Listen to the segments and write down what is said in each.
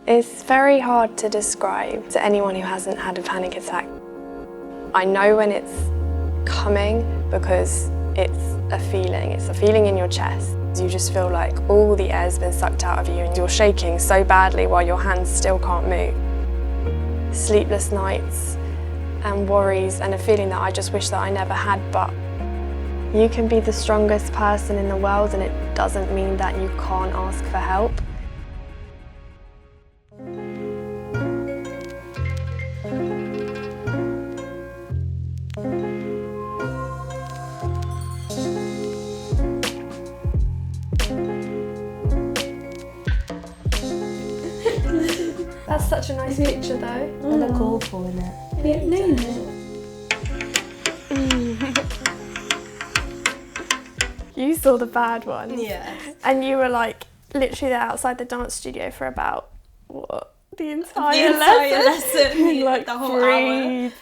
It's very hard to describe to anyone who hasn't had a panic attack. I know when it's coming because it's a feeling in your chest. You just feel like all the air's been sucked out of you and you're shaking so badly while your hands still can't move. Sleepless nights and worries and a feeling that I just wish that I never had, but you can be the strongest person in the world and it doesn't mean that you can't ask for help. That's such a nice picture though. They look awful in it. You saw the bad one. Yeah. And you were like literally there outside the dance studio for about what? The entire lesson. Like the whole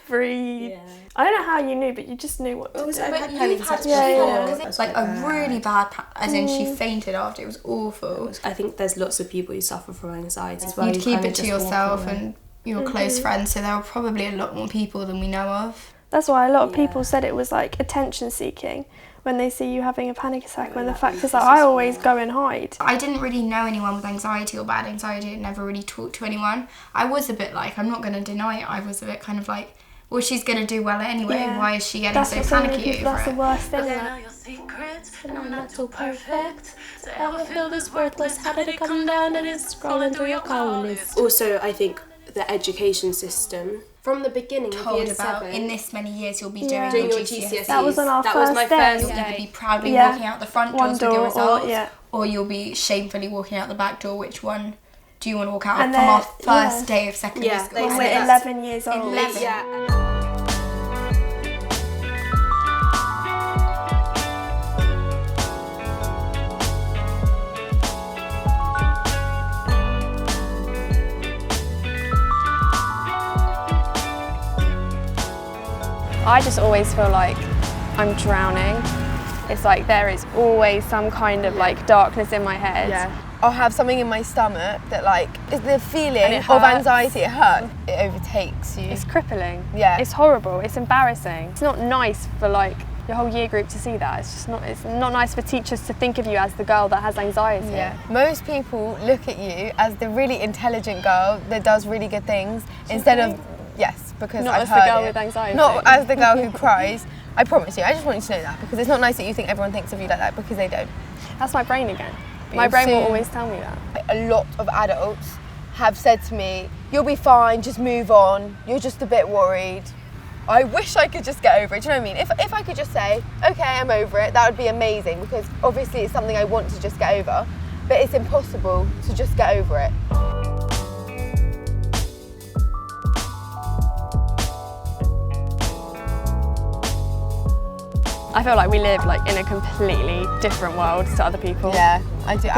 breathe. Yeah. I don't know how you knew, but you just knew what to do. I've had But panic you've had attacks it before. before, because it's like a really bad, as in she fainted after, it was awful. I think there's lots of people who suffer from anxiety as well. You'd You keep kinda it to just walk yourself away. and your close friends, so there are probably a lot more people than we know of. That's why a lot of people said it was like attention seeking when they see you having a panic attack, when the fact is that I always go and hide. I didn't really know anyone with anxiety or bad anxiety. I never really talked to anyone. I was a bit like, I'm not going to deny it, I was a bit kind of like, well, she's going to do well anyway. Yeah. Why is she getting That's so what's wrong with panicky people, over that's it? the worst thing. I That. know your secrets, and I'm not too perfect to ever feel this worthless. How did it come down that it's scrolling through your call list? Also, I think the education system from the beginning of Told year about 7. in this many years you'll be Yeah. doing your GCSEs. GCSEs. That was on our That was first my day. first You'll day. either be proudly Yeah. walking out the front One doors with your door, results, or, yeah. or you'll be shamefully walking out the back door. Which one do you want to walk out And from our they're- first day of secondary Yeah, school? they When say we're that. 11 years old. 11. Yeah. I just always feel like I'm drowning. It's like there is always some kind of like darkness in my head. Yeah. I'll have something in my stomach that like is the feeling And it of hurts. anxiety, it hurts. It overtakes you. It's crippling. Yeah. It's horrible. It's embarrassing. It's not nice for like your whole year group to see that. It's not nice for teachers to think of you as the girl that has anxiety. Yeah. Most people look at you as the really intelligent girl that does really good things instead of because Not I've as the heard girl it. with anxiety. Not as the girl who cries. I promise you. I just want you to know that because it's not nice that you think everyone thinks of you like that because they don't. That's my brain again. But My you'll brain will soon- always tell me that. A lot of adults have said to me, "You'll be fine. Just move on. You're just a bit worried." I wish I could just get over it. Do you know what I mean? If I could just say, "Okay, I'm over it," that would be amazing because obviously it's something I want to just get over, but it's impossible to just get over it. I feel like we live like in a completely different world to other people. Yeah, I do.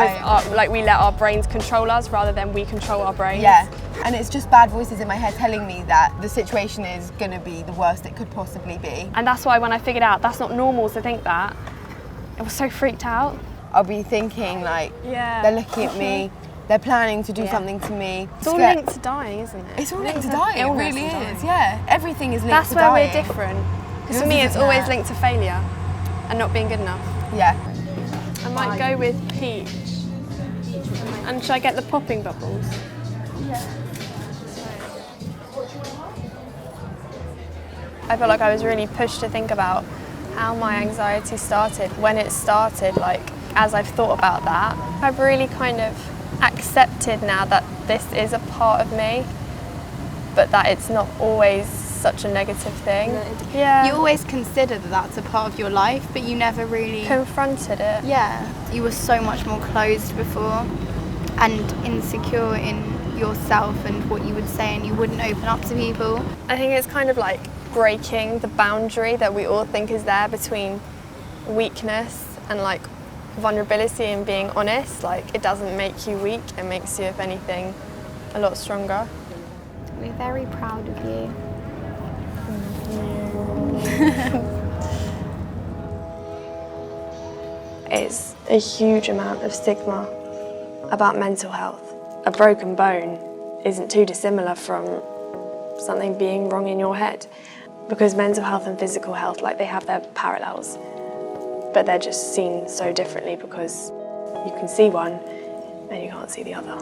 Like we let our brains control us rather than we control our brains. Yeah, and it's just bad voices in my head telling me that the situation is going to be the worst it could possibly be. And that's why when I figured out that's not normal to think that, I was so freaked out. I'll be thinking like, Yeah. they're looking at me, they're planning to do something to me. It's all linked to dying, isn't it? It's all linked to dying, it Illness really and is, dying. yeah. Everything is linked That's to where dying. we're different. Because for Yours me it's isn't always that. linked to failure and not being good enough. Yeah. I might go with peach. And should I get the popping bubbles? I feel like I was really pushed to think about how my anxiety started, when it started, like as I've thought about that. I've really kind of accepted now that this is a part of me, but that it's not always such a negative thing. Yeah. You always consider that that's a part of your life, but you never really confronted it. Yeah, you were so much more closed before and insecure in yourself and what you would say, and you wouldn't open up to people. I think it's kind of like breaking the boundary that we all think is there between weakness and like vulnerability and being honest. Like it doesn't make you weak, it makes you, if anything, a lot stronger. We're very proud of you. It's a huge amount of stigma about mental health. A broken bone isn't too dissimilar from something being wrong in your head. Because mental health and physical health, like, they have their parallels, but they're just seen so differently because you can see one and you can't see the other.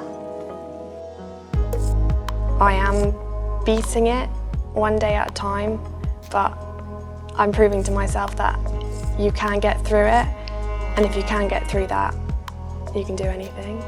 I am beating it one day at a time, but I'm proving to myself that you can get through it, and if you can get through that, you can do anything.